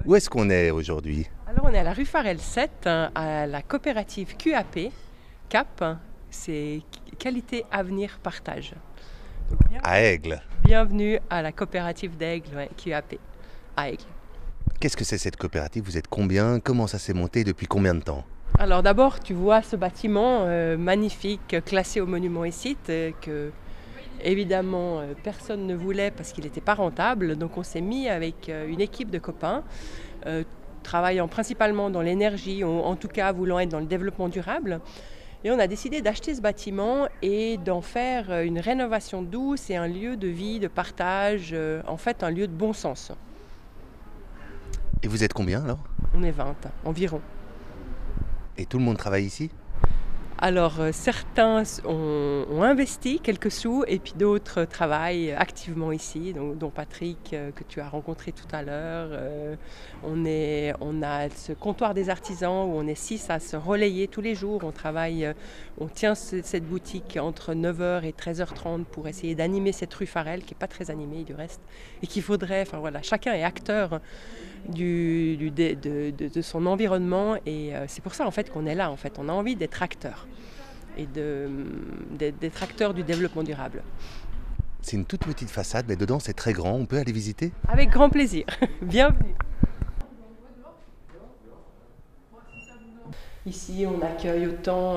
Où est-ce qu'on est aujourd'hui? Alors on est à la rue Farel 7, hein, à la coopérative QAP, CAP, hein, c'est Qualité Avenir Partage. Donc, À Aigle. bienvenue à la coopérative d'Aigle, ouais, QAP, à Aigle. Qu'est-ce que c'est cette coopérative? Vous êtes combien? Comment ça s'est monté? Depuis combien de temps? Alors d'abord tu vois ce bâtiment magnifique, classé au monument et site, que évidemment personne ne voulait parce qu'il n'était pas rentable, donc on s'est mis avec une équipe de copains, euh, travaillant principalement dans l'énergie, ou en tout cas voulant être dans le développement durable. Et on a décidé d'acheter ce bâtiment et d'en faire une rénovation douce et un lieu de vie, de partage, en fait un lieu de bon sens. Et vous êtes combien alors? On est 20 environ. Et tout le monde travaille ici? Alors certains ont investi quelques sous et puis d'autres travaillent activement ici, dont Patrick que tu as rencontré tout à l'heure. On a ce comptoir des artisans où on est 6 à se relayer tous les jours. On travaille, on tient cette boutique entre 9h et 13h30 pour essayer d'animer cette rue Farel qui n'est pas très animée du reste et qu'il faudrait, enfin voilà, chacun est acteur de son environnement et c'est pour ça en fait qu'on est là en fait. On a envie d'être acteur et d'être acteur du développement durable. C'est une toute petite façade, mais dedans c'est très grand. On peut aller visiter? Avec grand plaisir. Bienvenue. Ici on accueille autant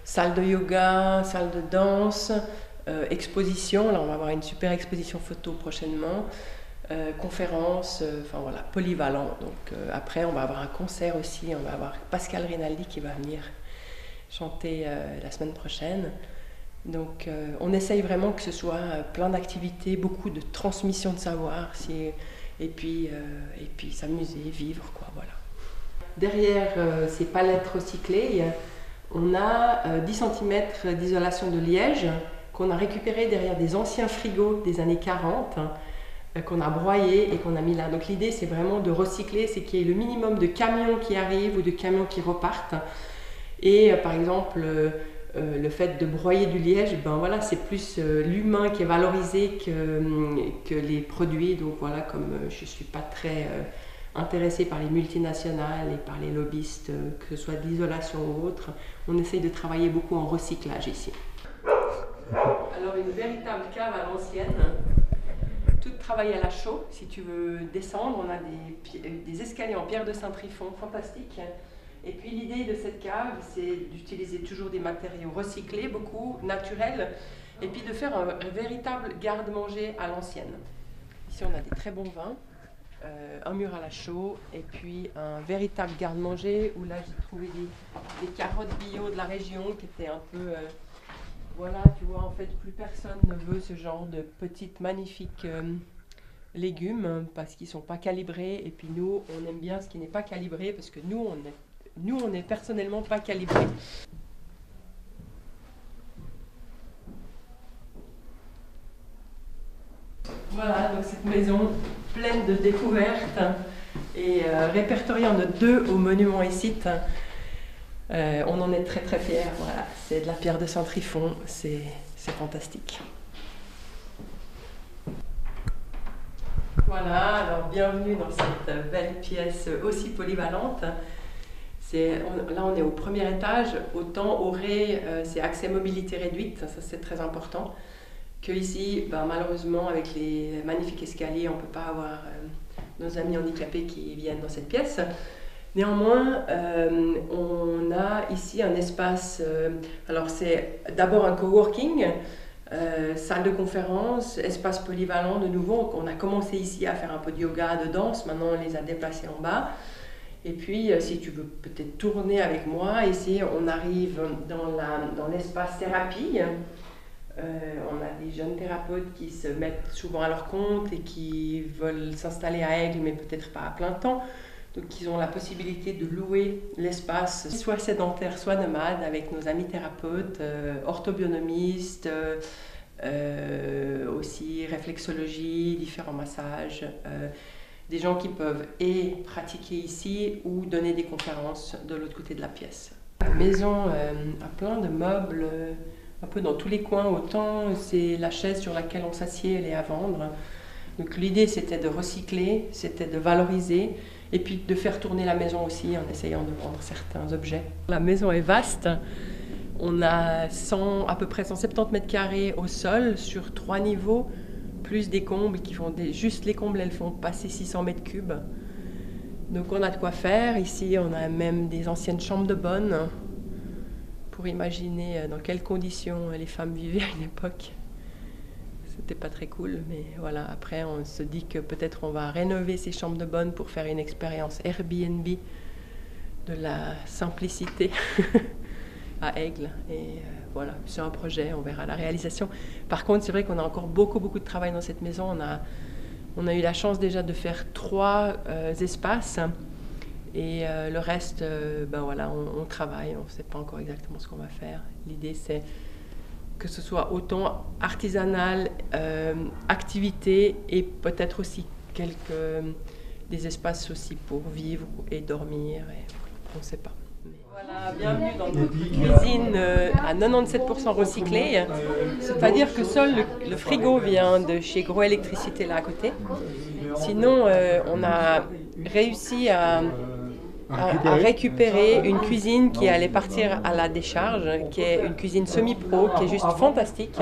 salle de yoga, salle de danse, exposition. Là on va avoir une super exposition photo prochainement. Conférences, enfin voilà, polyvalent. Donc après, on va avoir un concert aussi. On va avoir Pascal Rinaldi qui va venir chanter la semaine prochaine. Donc on essaye vraiment que ce soit plein d'activités, beaucoup de transmission de savoir, et puis s'amuser, vivre, quoi, voilà. Derrière ces palettes recyclées, on a 10 cm d'isolation de liège qu'on a récupéré derrière des anciens frigos des années 40. Qu'on a broyé et qu'on a mis là. Donc l'idée c'est vraiment de recycler, c'est qu'il y ait le minimum de camions qui arrivent ou de camions qui repartent. Et par exemple le fait de broyer du liège, ben voilà, c'est plus l'humain qui est valorisé que les produits. Donc voilà, comme je ne suis pas très intéressée par les multinationales et par les lobbyistes, que ce soit de l'isolation ou autre, on essaye de travailler beaucoup en recyclage ici. Alors une véritable cave à l'ancienne. Tout travail à la chaux. Si tu veux descendre, on a des escaliers en pierre de Saint-Trifon, fantastiques. Et puis l'idée de cette cave, c'est d'utiliser toujours des matériaux recyclés, beaucoup naturels, et puis de faire un véritable garde-manger à l'ancienne. Ici, on a des très bons vins, un mur à la chaux, et puis un véritable garde-manger, où là, j'ai trouvé des carottes bio de la région qui étaient un peu... Voilà, tu vois, en fait, plus personne ne veut ce genre de petites, magnifiques légumes parce qu'ils ne sont pas calibrés. Et puis nous, on aime bien ce qui n'est pas calibré parce que nous, on est personnellement pas calibrés. Voilà, donc cette maison pleine de découvertes et répertoriée en 2 au monument et site. On en est très très fiers, voilà. C'est de la pierre de Saint-Trifon, c'est fantastique. Voilà, alors bienvenue dans cette belle pièce aussi polyvalente. Là on est au premier étage, autant au rez c'est accès mobilité réduite, ça c'est très important. Que ici, ben, malheureusement avec les magnifiques escaliers, on ne peut pas avoir nos amis handicapés qui viennent dans cette pièce. Néanmoins, on a ici un espace, alors c'est d'abord un coworking, salle de conférence, espace polyvalent de nouveau. On a commencé ici à faire un peu de yoga, de danse, maintenant on les a déplacés en bas. Et puis si tu veux peut-être tourner avec moi, ici on arrive dans l'espace thérapie. On a des jeunes thérapeutes qui se mettent souvent à leur compte et qui veulent s'installer à Aigle, mais peut-être pas à plein temps. Donc ils ont la possibilité de louer l'espace, soit sédentaire, soit nomade, avec nos amis thérapeutes, orthobionomistes, aussi réflexologie, différents massages, des gens qui peuvent et pratiquer ici ou donner des conférences de l'autre côté de la pièce. La maison a plein de meubles, un peu dans tous les coins, autant c'est la chaise sur laquelle on s'assied, elle est à vendre. Donc l'idée c'était de recycler, c'était de valoriser Et puis de faire tourner la maison aussi en essayant de vendre certains objets. La maison est vaste. On a à peu près 170 mètres carrés au sol sur 3 niveaux, plus des combles qui font juste les combles, elles font passer 600 mètres cubes. Donc on a de quoi faire. Ici, on a même des anciennes chambres de bonne pour imaginer dans quelles conditions les femmes vivaient à une époque. C'était pas très cool, mais voilà. Après, on se dit que peut-être on va rénover ces chambres de bonne pour faire une expérience Airbnb de la simplicité à Aigle. Et voilà, c'est un projet, on verra la réalisation. Par contre, c'est vrai qu'on a encore beaucoup de travail dans cette maison. On a eu la chance déjà de faire 3 espaces et le reste, ben voilà, on travaille, on ne sait pas encore exactement ce qu'on va faire. L'idée, c'est que ce soit autant artisanal, activité et peut-être aussi des espaces aussi pour vivre et dormir, et on ne sait pas. Voilà, bienvenue dans notre cuisine à 97% recyclée, c'est-à-dire que seul le frigo vient de chez Gros Électricité là à côté. Sinon, on a réussi à récupérer une cuisine qui allait partir à la décharge, qui est une cuisine semi-pro, qui est juste fantastique,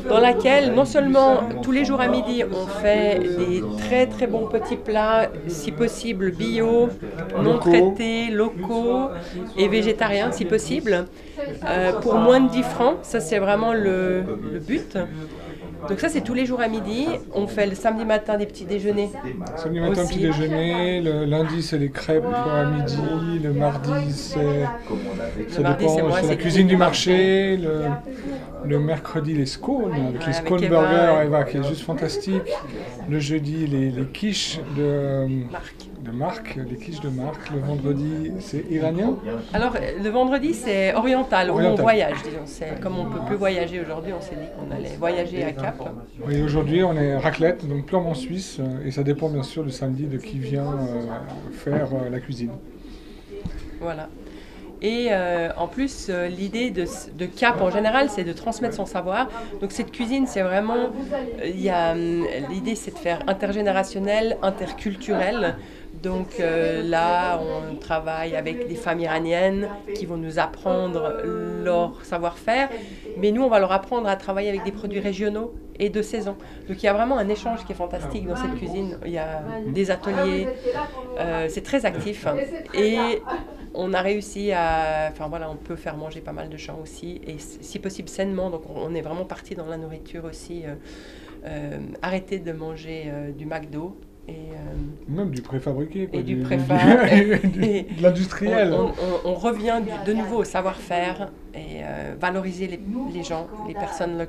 dans laquelle non seulement tous les jours à midi on fait des très bons petits plats, si possible bio, non traités, locaux et végétariens si possible, pour moins de 10 francs, ça c'est vraiment le but. Donc ça c'est tous les jours à midi, on fait le samedi matin des petits déjeuners. Samedi matin petit déjeuner, le lundi c'est les crêpes à midi, le mardi c'est la cuisine du marché, le mercredi les scones avec les scone burgers Eva qui est juste fantastique, le jeudi les quiches de Marc, les quiches de Marc, le vendredi c'est iranien. Alors le vendredi c'est oriental, où on voyage, disons. Comme on ne peut plus voyager aujourd'hui, on s'est dit qu'on allait voyager à Cap. Et aujourd'hui on est raclette, donc purement suisse, et ça dépend bien sûr le samedi de qui vient faire la cuisine. Voilà. Et en plus, l'idée de Cap en général, c'est de transmettre son savoir. Donc cette cuisine, c'est vraiment, l'idée c'est de faire intergénérationnel, interculturel. Donc là, on travaille avec des femmes iraniennes qui vont nous apprendre leur savoir-faire, mais nous, on va leur apprendre à travailler avec des produits régionaux et de saison. Donc il y a vraiment un échange qui est fantastique dans cette cuisine. Il y a des ateliers, c'est très actif et on a réussi on peut faire manger pas mal de gens aussi, et si possible sainement, donc on est vraiment parti dans la nourriture aussi, arrêter de manger du McDo. Même du préfabriqué. Et du préfabriqué. De l'industriel. On revient de nouveau au savoir-faire et valoriser les gens, les personnes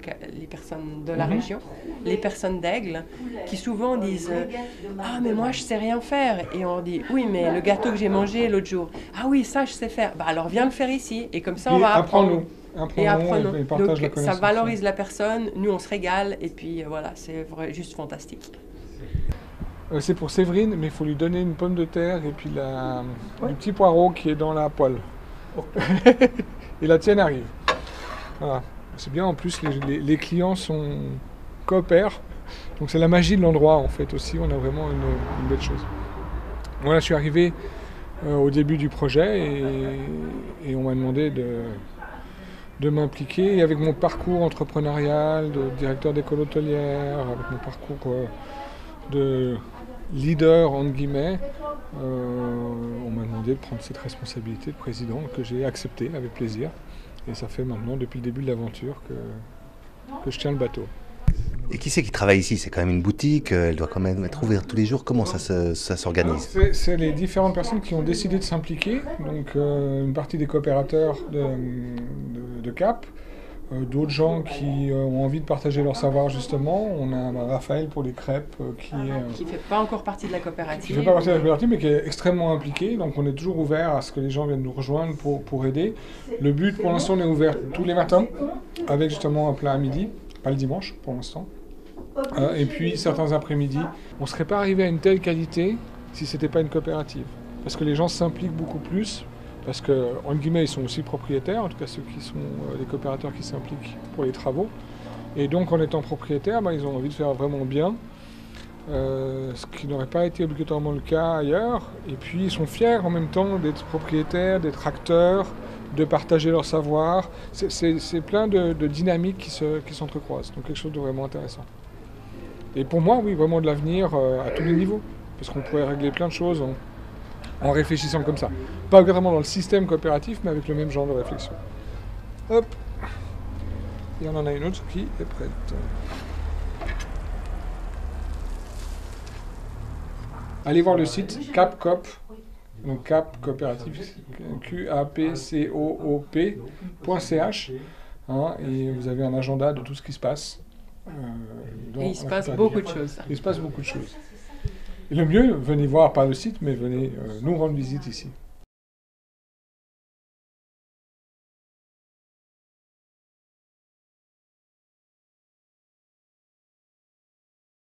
de la région, les personnes d'Aigle, qui souvent disent « Ah, mais moi, je sais rien faire ». Et on dit « Oui, mais le gâteau que j'ai mangé l'autre jour, ah oui, ça, je sais faire. Bah, alors, viens le faire ici. » Et comme ça, on va apprendre. Apprenons. Et partage la Donc, connaissance. ça valorise la personne, nous, on se régale, et puis voilà, c'est juste fantastique. C'est pour Séverine, mais il faut lui donner une pomme de terre et puis le petit poireau qui est dans la poêle. Et la tienne arrive. Voilà. C'est bien, en plus les clients coopèrent. Donc c'est la magie de l'endroit en fait aussi, on a vraiment une belle chose. Voilà, je suis arrivé au début du projet et on m'a demandé de m'impliquer. Et avec mon parcours entrepreneurial, de directeur d'école hôtelière, avec mon parcours de leader entre guillemets, on m'a demandé de prendre cette responsabilité de président que j'ai accepté avec plaisir, et ça fait maintenant depuis le début de l'aventure que je tiens le bateau. Et qui c'est qui travaille ici? C'est quand même une boutique, elle doit quand même être ouverte tous les jours. Comment ça s'organise? C'est les différentes personnes qui ont décidé de s'impliquer, donc une partie des coopérateurs de Cap, d'autres gens qui ont envie de partager leur savoir justement. On a Raphaël pour les crêpes qui ne fait pas encore partie de la coopérative. Qui ne fait pas partie de la coopérative mais qui est extrêmement impliqué. Donc on est toujours ouvert à ce que les gens viennent nous rejoindre pour aider. Le but pour l'instant, on est ouvert tous les matins avec justement un plat à midi, pas le dimanche pour l'instant. Et puis certains après-midi. On ne serait pas arrivé à une telle qualité si ce n'était pas une coopérative. Parce que les gens s'impliquent beaucoup plus. Parce que, en guillemets, ils sont aussi propriétaires, en tout cas ceux qui sont les coopérateurs qui s'impliquent pour les travaux. Et donc, en étant propriétaires, ils ont envie de faire vraiment bien. ce qui n'aurait pas été obligatoirement le cas ailleurs. Et puis ils sont fiers en même temps d'être propriétaires, d'être acteurs, de partager leur savoir. C'est plein de dynamiques qui s'entrecroisent, donc quelque chose de vraiment intéressant. Et pour moi, oui, vraiment de l'avenir à tous les niveaux, parce qu'on pourrait régler plein de choses en réfléchissant comme ça. Pas vraiment dans le système coopératif, mais avec le même genre de réflexion. Hop. Et on en a une autre qui est prête. Allez voir le site CapCoop, donc Cap Coopératif, QAPCOOP.ch, hein, et vous avez un agenda de tout ce qui se passe. Et il se passe beaucoup de choses. Il se passe beaucoup de choses. Et le mieux, venez voir pas le site, mais venez nous rendre visite ici.